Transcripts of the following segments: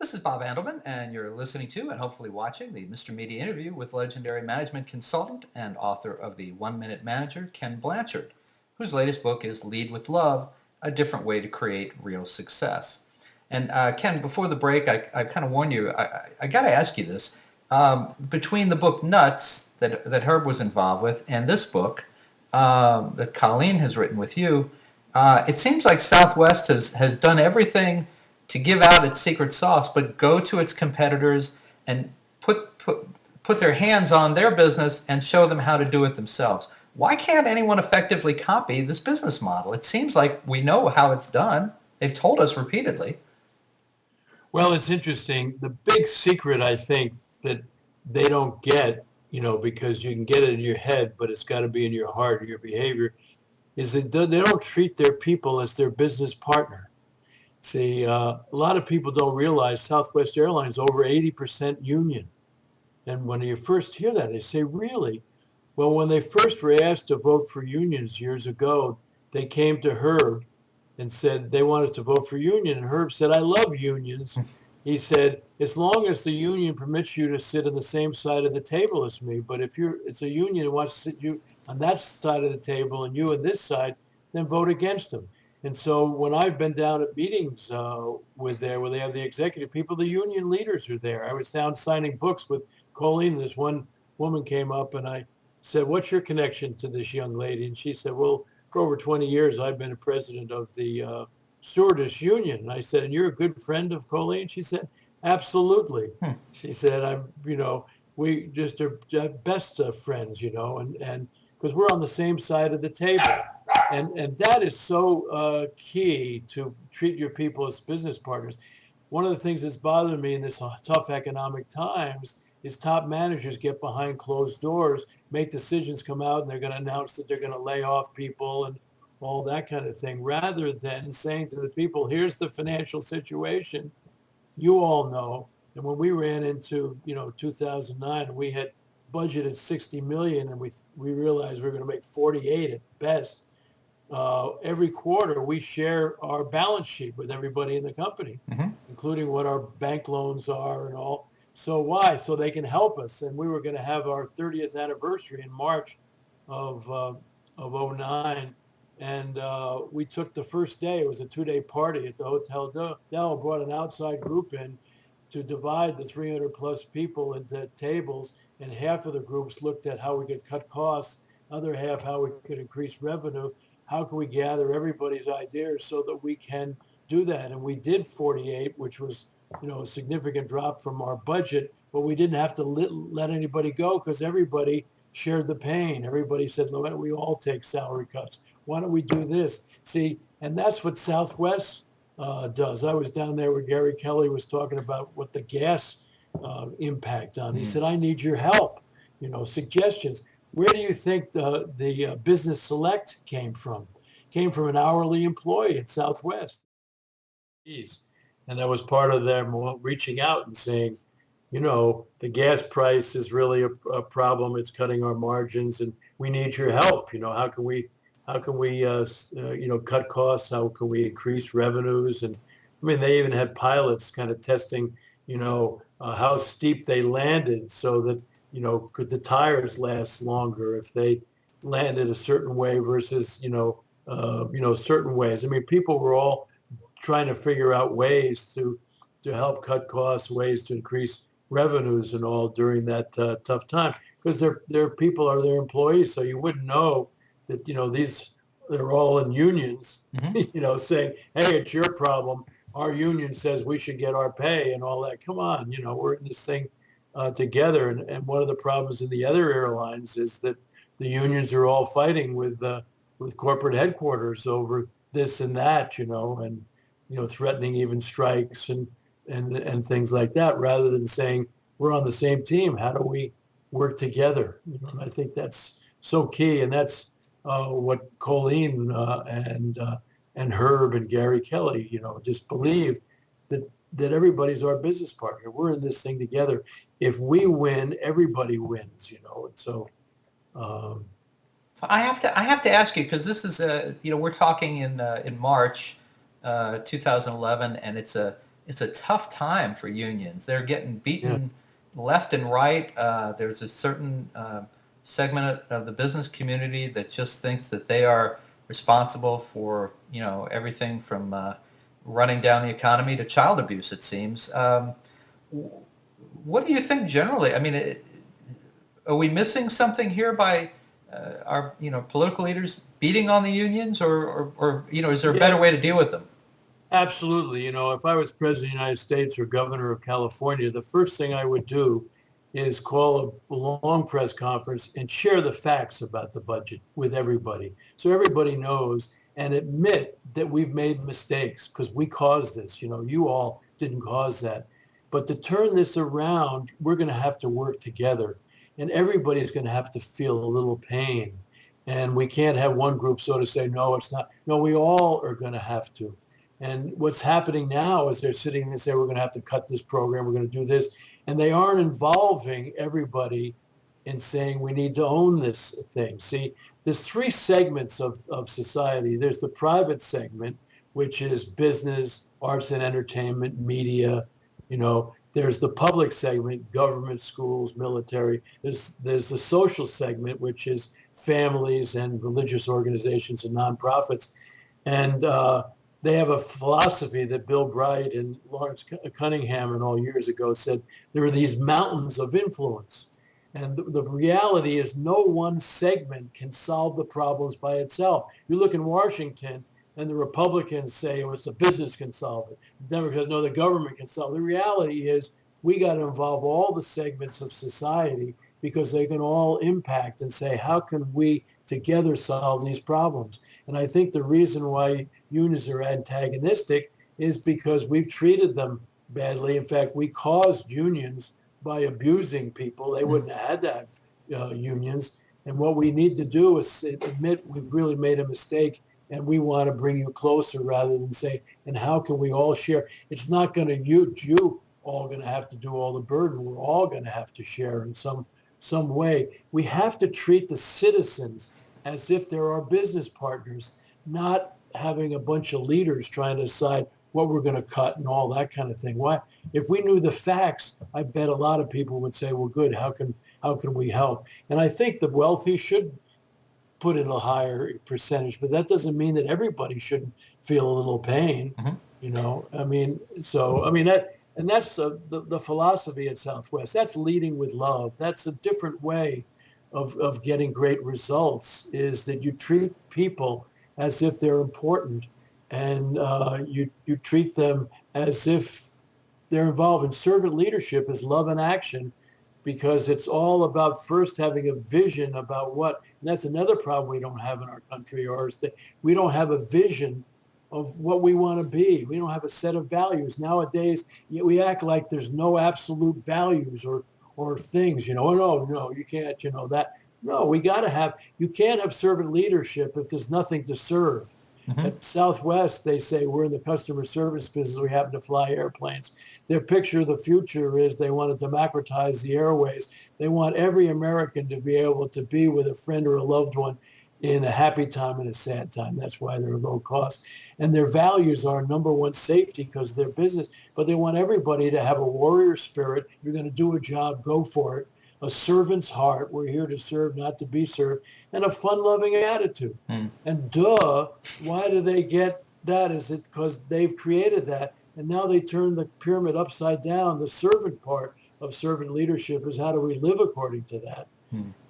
This is Bob Andelman, and you're listening to and hopefully watching the Mr. Media interview with legendary management consultant and author of the One Minute Manager, Ken Blanchard, whose latest book is Lead with Love, A Different Way to Create Real Success. And Ken, before the break, I kind of warned you, I got to ask you this. Between the book Nuts that Herb was involved with and this book that Colleen has written with you, it seems like Southwest has done everything to give out its secret sauce, but go to its competitors and put their hands on their business and show them how to do it themselves. Why can't anyone effectively copy this business model? It seems like we know how it's done. They've told us repeatedly. Well, it's interesting. The big secret, I think, that they don't get, because you can get it in your head, but it's got to be in your heart, your behavior, is that they don't treat their people as their business partner. See, a lot of people don't realize Southwest Airlines over 80% union. And when you first hear that, they say, really? Well, when they first were asked to vote for unions years ago, they came to Herb and said they want us to vote for union. And Herb said, I love unions. He said, as long as the union permits you to sit on the same side of the table as me, but if it's a union that wants to sit you on that side of the table and you on this side, then vote against them. And so when I've been down at meetings where they have the executive people, the union leaders are there. I was down signing books with Colleen. This one woman came up and I said, what's your connection to this young lady? And she said, well, for over 20 years, I've been a president of the Stewardess Union. And I said, and you're a good friend of Colleen? She said, absolutely. She said, we just are best friends, and because we're on the same side of the table. And that is so key to treat your people as business partners. One of the things that's bothered me in this tough economic times is top managers get behind closed doors, make decisions come out, and they're going to announce that they're going to lay off people and all that kind of thing, rather than saying to the people, here's the financial situation. You all know. And when we ran into, 2009, we had budgeted 60 million and we realized we were going to make 48 at best. Every quarter, we share our balance sheet with everybody in the company, including what our bank loans are and all. So why? So they can help us. And we were going to have our 30th anniversary in March of 09. And we took the first day. It was a 2-day party at the Hotel Del. Brought an outside group in to divide the 300 plus people into tables. And half of the groups looked at how we could cut costs, other half how we could increase revenue. How can we gather everybody's ideas so that we can do that? And we did 48, which was, a significant drop from our budget, but we didn't have to let anybody go because everybody shared the pain. Everybody said, why don't we all take salary cuts? Why don't we do this? See, and that's what Southwest does. I was down there where Gary Kelly was talking about what the gas impact on. He said, I need your help, suggestions. Where do you think the Business Select came from? Came from an hourly employee at Southwest. And that was part of them reaching out and saying, the gas price is really a problem. It's cutting our margins, and we need your help. How can we cut costs? How can we increase revenues? And I mean, they even had pilots kind of testing, how steep they landed so that could the tires last longer if they landed a certain way versus, certain ways. I mean, people were all trying to figure out ways to help cut costs, ways to increase revenues and all during that tough time, because their people are their employees. So you wouldn't know that, they're all in unions, saying, hey, it's your problem. Our union says we should get our pay and all that. Come on, we're in this thing together. And one of the problems in the other airlines is that the unions are all fighting with corporate headquarters over this and that, and threatening even strikes and things like that, rather than saying we're on the same team. How do we work together? And I think that's so key, and that's what Colleen and Herb and Gary Kelly, just believe that everybody's our business partner. We're in this thing together. If we win, everybody wins, And so I have to ask you, because this is we're talking in March 2011, and it's a it's a tough time for unions. They're getting Yeah. beaten left and right. There's a certain segment of the business community that just thinks that they are responsible for, everything from running down the economy to child abuse, it seems. What do you think generally? I mean, are we missing something here by our, political leaders beating on the unions, or is there a better Yeah, way to deal with them? absolutely. If I was president of the United States or governor of California, the first thing I would do is call a long press conference and share the facts about the budget with everybody. So everybody knows and admit that we've made mistakes because we caused this. You all didn't cause that. But to turn this around, we're going to have to work together and everybody's going to have to feel a little pain. And we can't have one group sort of say, no, it's not. No, we all are going to have to. And what's happening now is they're sitting and say, we're going to have to cut this program, we're going to do this. And they aren't involving everybody in saying we need to own this thing. See, there's three segments of society. There's the private segment, which is business, arts and entertainment, media. There's the public segment, government, schools, military. There's the social segment, which is families and religious organizations and nonprofits. And they have a philosophy that Bill Bright and Lawrence Cunningham and all years ago said there are these mountains of influence. And the reality is no one segment can solve the problems by itself. You look in Washington and the Republicans say, well, it's the business can solve it. The Democrats know the government can solve it. The reality is we got to involve all the segments of society because they can all impact and say, how can we together solve these problems? And I think the reason why unions are antagonistic is because we've treated them badly. In fact, we caused unions by abusing people. They wouldn't have had to have unions. And what we need to do is admit we've really made a mistake and we want to bring you closer rather than say, and how can we all share? It's not going to you all going to have to do all the burden. We're all going to have to share in some way. We have to treat the citizens as if they're our business partners, not having a bunch of leaders trying to decide what we're going to cut and all that kind of thing. Why? If we knew the facts, I bet a lot of people would say, well, good, how can we help? And I think the wealthy should put in a higher percentage, but that doesn't mean that everybody shouldn't feel a little pain. That's the philosophy at Southwest. That's leading with love. That's a different way of getting great results, is that you treat people as if they're important, and you treat them as if they're involved. And servant leadership is love in action, because it's all about first having a vision about what, and that's another problem we don't have in our country, or is that we don't have a vision of what we want to be. We don't have a set of values. Nowadays, we act like there's no absolute values or things, oh, no, you can't, that. No, we got to have, you can't have servant leadership if there's nothing to serve. Mm-hmm. At Southwest, they say we're in the customer service business. We happen to fly airplanes. Their picture of the future is they want to democratize the airways. They want every American to be able to be with a friend or a loved one in a happy time and a sad time. That's why they're low cost. And their values are, number one, safety, because they're business, but they want everybody to have a warrior spirit. If you're going to do a job, go for it. A servant's heart. We're here to serve, not to be served. And a fun-loving attitude. And why do they get that? Is it because they've created that? And now they turn the pyramid upside down. The servant part of servant leadership is, how do we live according to that?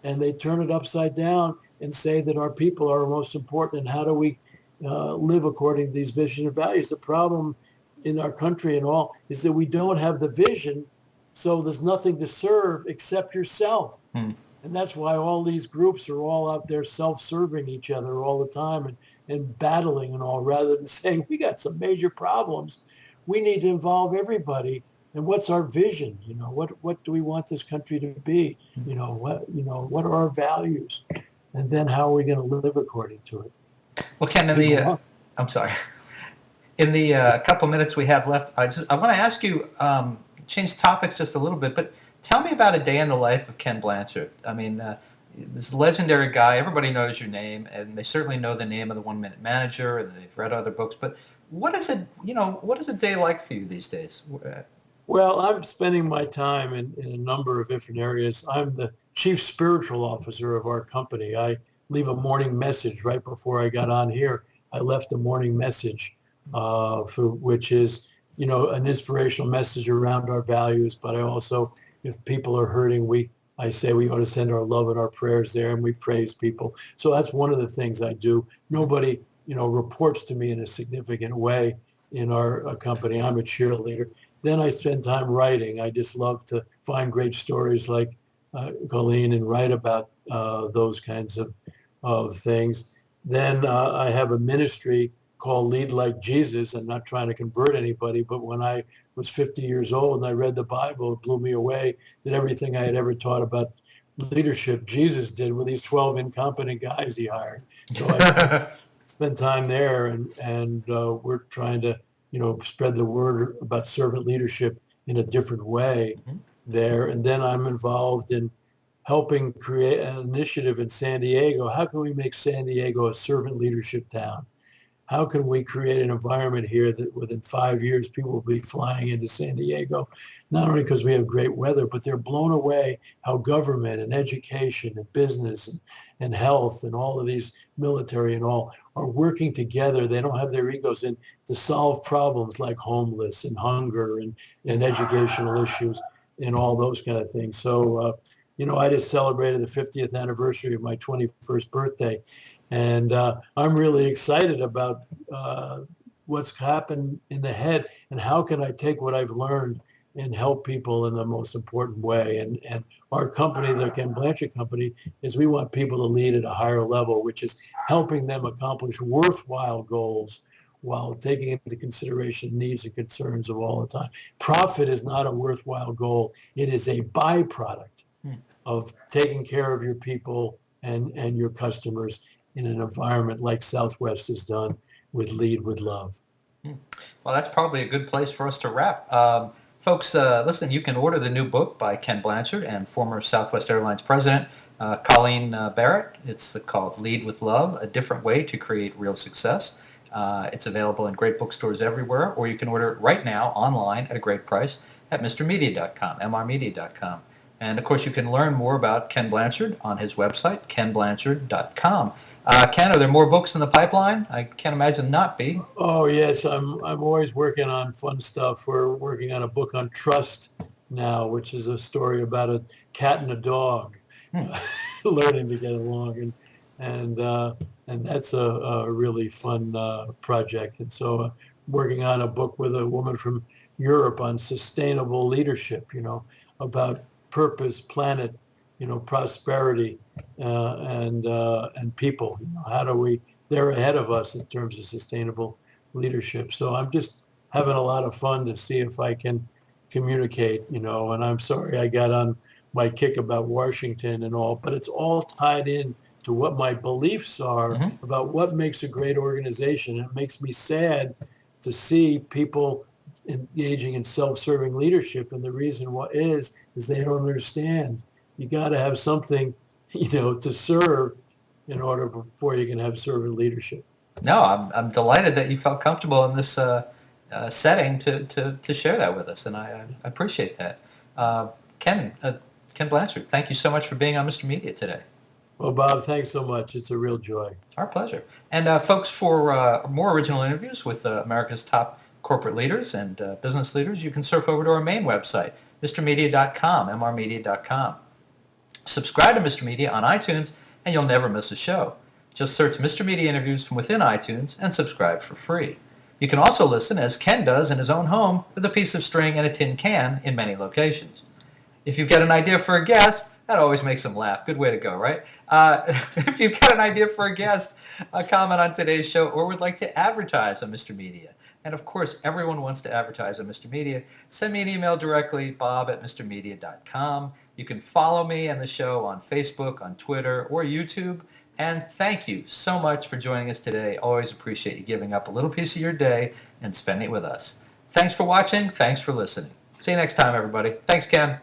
And they turn it upside down and say that our people are most important, and how do we live according to these vision and values? The problem in our country and all is that we don't have the vision, so there's nothing to serve except yourself. And that's why all these groups are all out there self-serving each other all the time and battling and all, rather than saying, we got some major problems. We need to involve everybody. And what's our vision? What do we want this country to be? What are our values? And then how are we going to live according to it? Well, Ken, I'm sorry. In the couple minutes we have left, I want to ask you, change topics just a little bit, but tell me about a day in the life of Ken Blanchard. I mean, this legendary guy. Everybody knows your name, and they certainly know the name of the One Minute Manager, and they've read other books. But what is it? What is a day like for you these days? Well, I'm spending my time in a number of different areas. I'm the chief spiritual officer of our company. I leave a morning message right before I got on here. I left a morning message, which is, an inspirational message around our values. But I also, if people are hurting, I say we ought to send our love and our prayers there, and we praise people. So that's one of the things I do. Nobody, reports to me in a significant way in our company. I'm a cheerleader. Then I spend time writing. I just love to find great stories like Colleen and write about those kinds of things. Then I have a ministry called Lead Like Jesus. I'm not trying to convert anybody, but when I was 50 years old and I read the Bible, it blew me away that everything I had ever taught about leadership, Jesus did with these 12 incompetent guys he hired. So I spend time there, and we're trying to spread the word about servant leadership in a different way there. And then I'm involved in helping create an initiative in San Diego. How can we make San Diego a servant leadership town? How can we create an environment here that within 5 years, people will be flying into San Diego, not only because we have great weather, but they're blown away how government and education and business and health and all of these military and all are working together. They don't have their egos in to solve problems like homeless and hunger and educational issues and all those kind of things. So, I just celebrated the 50th anniversary of my 21st birthday. And I'm really excited about what's happened in the head and how can I take what I've learned and help people in the most important way. And our company, the Ken Blanchard Company, is we want people to lead at a higher level, which is helping them accomplish worthwhile goals while taking into consideration needs and concerns of all the time. Profit is not a worthwhile goal. It is a byproduct of taking care of your people and your customers in an environment like Southwest has done with Lead with Love. Well, that's probably a good place for us to wrap. Folks, listen, you can order the new book by Ken Blanchard and former Southwest Airlines president Colleen Barrett. It's called Lead with Love, A Different Way to Create Real Success. It's available in great bookstores everywhere, or you can order it right now online at a great price at mrmedia.com, mrmedia.com. And, of course, you can learn more about Ken Blanchard on his website, kenblanchard.com. Ken, are there more books in the pipeline? I can't imagine not be. Oh, yes. I'm always working on fun stuff. We're working on a book on trust now, which is a story about a cat and a dog learning to get along. And that's a really fun project. And so working on a book with a woman from Europe on sustainable leadership, about purpose, planet, prosperity, and people. How do we? They're ahead of us in terms of sustainable leadership. So I'm just having a lot of fun to see if I can communicate. And I'm sorry I got on my kick about Washington and all, but it's all tied in to what my beliefs are about what makes a great organization. It makes me sad to see people engaging in self-serving leadership, and the reason why is they don't understand. You got to have something, to serve in order before you can have servant leadership. No, I'm delighted that you felt comfortable in this setting to share that with us, and I appreciate that. Ken Blanchard, thank you so much for being on Mr. Media today. Well, Bob, thanks so much. It's a real joy. Our pleasure. And folks, for more original interviews with America's top corporate leaders and business leaders, you can surf over to our main website, mrmedia.com, mrmedia.com. Subscribe to Mr. Media on iTunes, and you'll never miss a show. Just search Mr. Media Interviews from within iTunes and subscribe for free. You can also listen, as Ken does in his own home, with a piece of string and a tin can in many locations. If you've got an idea for a guest, that always makes them laugh. Good way to go, right? If you've got an idea for a guest, a comment on today's show, or would like to advertise on Mr. Media, and of course, everyone wants to advertise on Mr. Media, send me an email directly, bob@mrmedia.com. You can follow me and the show on Facebook, on Twitter, or YouTube. And thank you so much for joining us today. Always appreciate you giving up a little piece of your day and spending it with us. Thanks for watching. Thanks for listening. See you next time, everybody. Thanks, Ken.